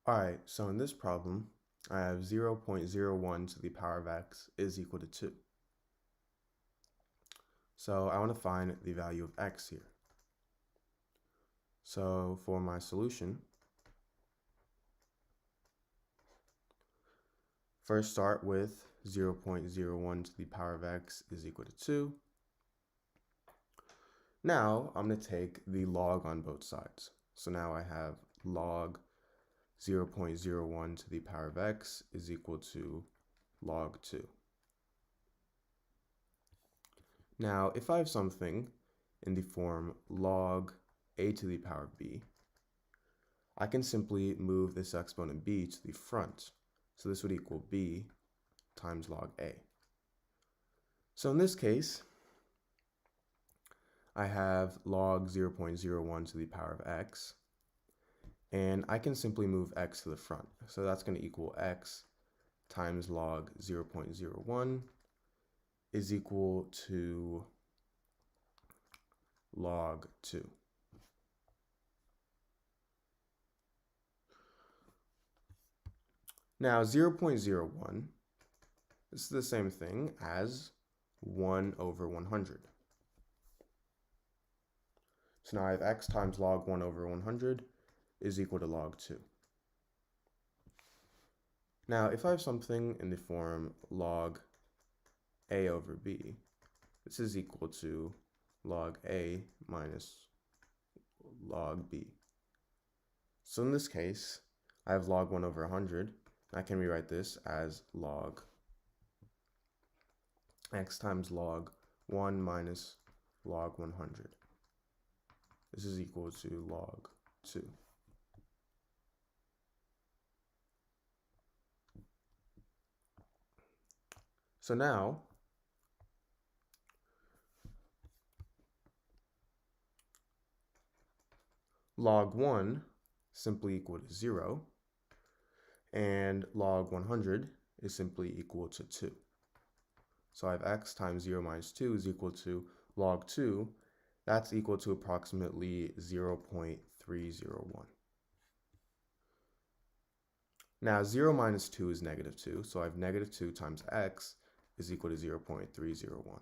Alright, so in this problem, I have 0.01 to the power of x is equal to 2. So I want to find the value of x here. So for my solution, first start with 0.01 to the power of x is equal to 2. Now I'm going to take the log on both sides. So now I have log 0.01 to the power of x is equal to log 2. Now, if I have something in the form log a to the power of b, I can simply move this exponent b to the front. So this would equal b times log a. So in this case, I have log 0.01 to the power of x, and I can simply move x to the front. So that's going to equal x times log 0.01 is equal to log 2. Now 0.01 is the same thing as 1 over 100. So now I have x times log 1 over 100 is equal to log 2. Now if I have something in the form log a over b, this is equal to log a minus log b. So in this case, I have log 1 over 100. I can rewrite this as log x times log 1 minus log 100. This is equal to log 2. So now, log 1 simply equal to 0, and log 100 is simply equal to 2. So I have x times 0 minus 2 is equal to log 2. That's equal to approximately 0.301. Now 0 minus 2 is negative 2, so I have negative 2 times x is equal to 0.301.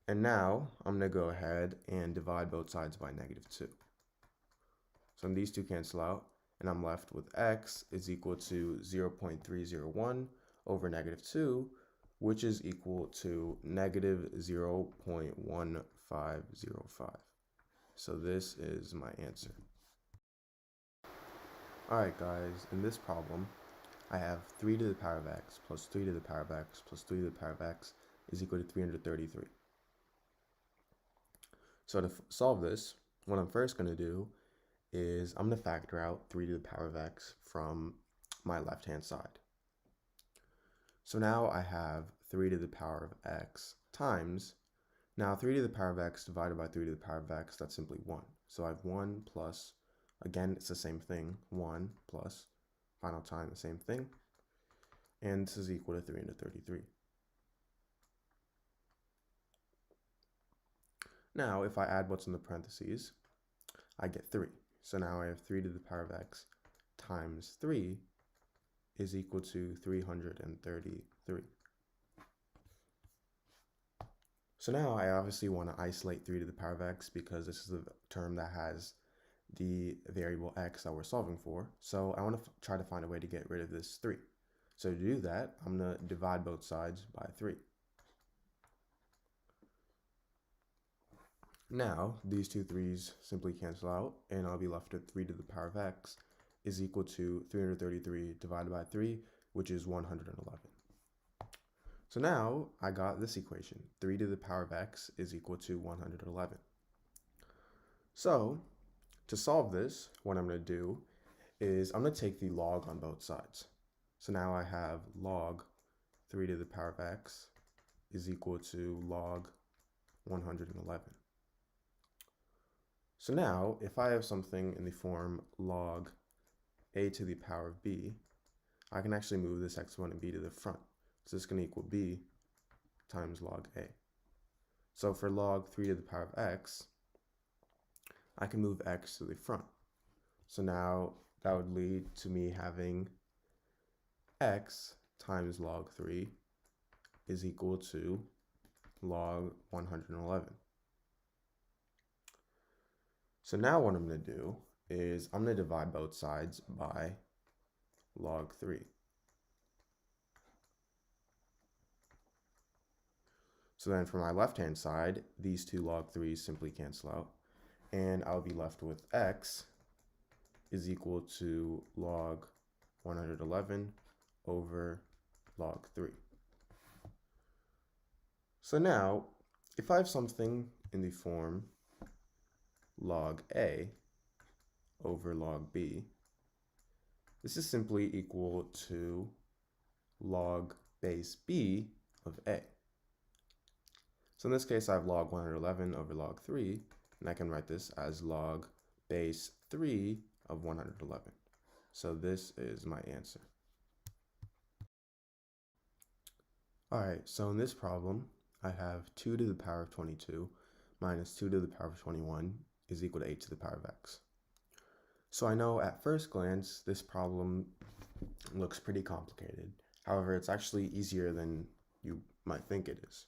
And now I'm going to go ahead and divide both sides by negative 2. So these two cancel out, and I'm left with x is equal to 0.301 over negative 2, which is equal to negative 0.1505. So this is my answer. Alright guys, in this problem, I have 3 to the power of x plus 3 to the power of x plus 3 to the power of x is equal to 333. So to solve this, what I'm first going to do is I'm going to factor out 3 to the power of x from my left-hand side. So now I have 3 to the power of x times, now 3 to the power of x divided by 3 to the power of x, that's simply 1. So I have 1 plus, again, it's the same thing, 1 plus, final time, the same thing, and this is equal to 333. Now, if I add what's in the parentheses, I get 3. So now I have 3 to the power of x times 3 is equal to 333. So now I obviously want to isolate 3 to the power of x because this is the term that has the variable x that we're solving for. So I want to try to find a way to get rid of this 3. So to do that, I'm going to divide both sides by 3. Now, these two 3's simply cancel out, and I'll be left with 3 to the power of x is equal to 333 divided by 3, which is 111. So now I got this equation, 3 to the power of x is equal to 111. So to solve this, what I'm going to do is I'm going to take the log on both sides. So now I have log 3 to the power of x is equal to log 111. So now, if I have something in the form log a to the power of b, I can actually move this exponent b to the front. So this is going to equal b times log a. So for log 3 to the power of x, I can move x to the front. So now that would lead to me having x times log 3 is equal to log 111. So now what I'm going to do is I'm going to divide both sides by log 3. So then for my left-hand side, these two log 3's simply cancel out, and I'll be left with x is equal to log 111 over log 3. So now, if I have something in the form log a over log b, this is simply equal to log base b of a. So in this case, I have log 111 over log 3, and I can write this as log base 3 of 111. So this is my answer. All right, so in this problem, I have 2 to the power of 22 minus 2 to the power of 21 is equal to 8 to the power of x. So I know at first glance, this problem looks pretty complicated. However, it's actually easier than you might think it is.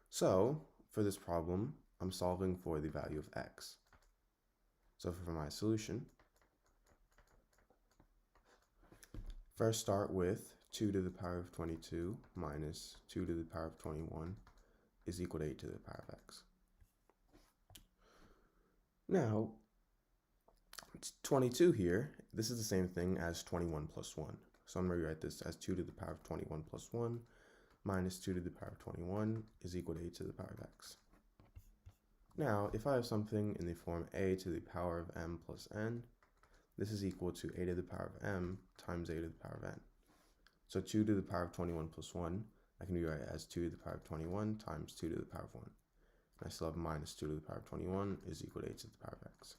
So for this problem, I'm solving for the value of x. So for my solution, first start with 2 to the power of 22 minus 2 to the power of 21 is equal to 8 to the power of x. Now, it's 22 here. This is the same thing as 21 plus 1. So I'm going to rewrite this as 2 to the power of 21 plus 1 minus 2 to the power of 21 is equal to 8 to the power of x. Now, if I have something in the form a to the power of m plus n, this is equal to a to the power of m times a to the power of n. So 2 to the power of 21 plus 1, I can rewrite it as 2 to the power of 21 times 2 to the power of 1. And I still have minus 2 to the power of 21 is equal to 8 to the power of x.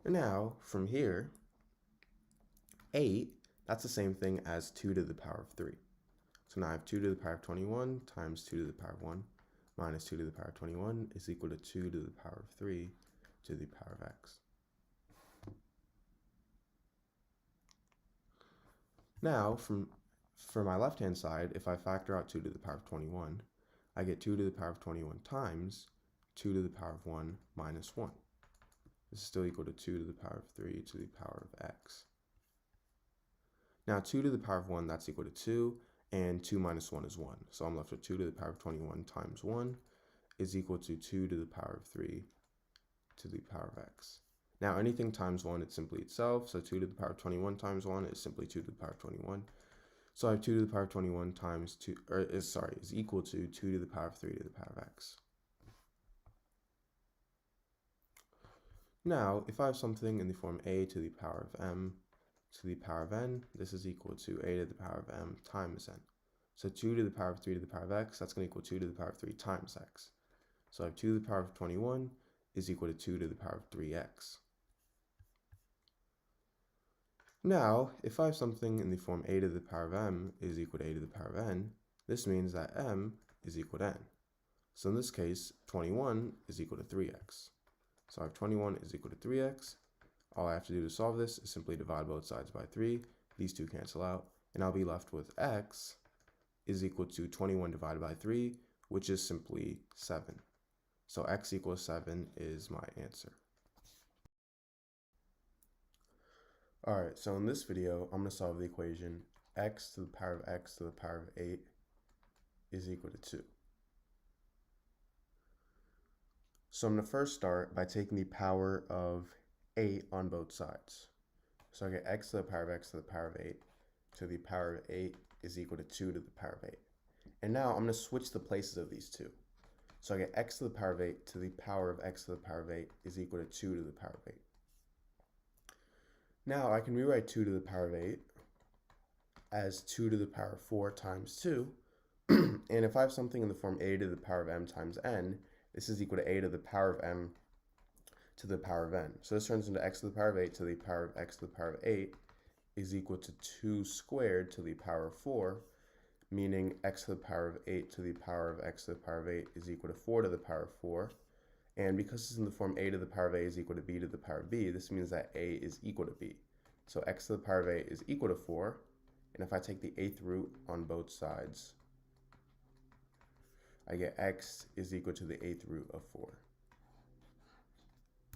And now, from here, 8, that's the same thing as 2 to the power of 3. So now I have 2 to the power of 21 times 2 to the power of 1 minus 2 to the power of 21 is equal to 2 to the power of 3 to the power of x. Now, for my left-hand side, if I factor out 2 to the power of 21, I get 2 to the power of 21 times 2 to the power of 1 minus 1. This is still equal to 2 to the power of 3 to the power of x. Now 2 to the power of 1, that's equal to 2, and 2 minus 1 is 1. So I'm left with 2 to the power of 21 times 1 is equal to 2 to the power of 3 to the power of x. Now anything times 1, it's simply itself, so 2 to the power of 21 times 1 is simply 2 to the power of 21. So I have 2 to the power of 21 times 2, is equal to 2 to the power of 3 to the power of x. Now, if I have something in the form a to the power of m to the power of n, this is equal to a to the power of m times n. So 2 to the power of 3 to the power of x, that's going to equal 2 to the power of 3 times x. So I have 2 to the power of 21 is equal to 2 to the power of 3x. Now, if I have something in the form a to the power of m is equal to a to the power of n, this means that m is equal to n. So in this case, 21 is equal to 3x. So I have 21 is equal to 3x. All I have to do to solve this is simply divide both sides by 3. These two cancel out, and I'll be left with x is equal to 21 divided by 3, which is simply 7. So x equals 7 is my answer. Alright, so in this video, I'm going to solve the equation x to the power of x to the power of 8 is equal to 2. So I'm going to first start by taking the power of 8 on both sides. So I get x to the power of x to the power of 8 to the power of 8 is equal to 2 to the power of 8. And now I'm going to switch the places of these two. So I get x to the power of 8 to the power of x to the power of 8 is equal to 2 to the power of 8. Now I can rewrite 2 to the power of 8 as 2 to the power of 4 times 2. And if I have something in the form a to the power of m times n, this is equal to a to the power of m to the power of n. So this turns into x to the power of 8 to the power of x to the power of 8 is equal to 2 squared to the power of 4, meaning x to the power of 8 to the power of x to the power of 8 is equal to 4 to the power of 4. And because it's in the form a to the power of a is equal to b to the power of b, this means that a is equal to b. So x to the power of 8 is equal to 4. And if I take the 8th root on both sides, I get x is equal to the 8th root of 4.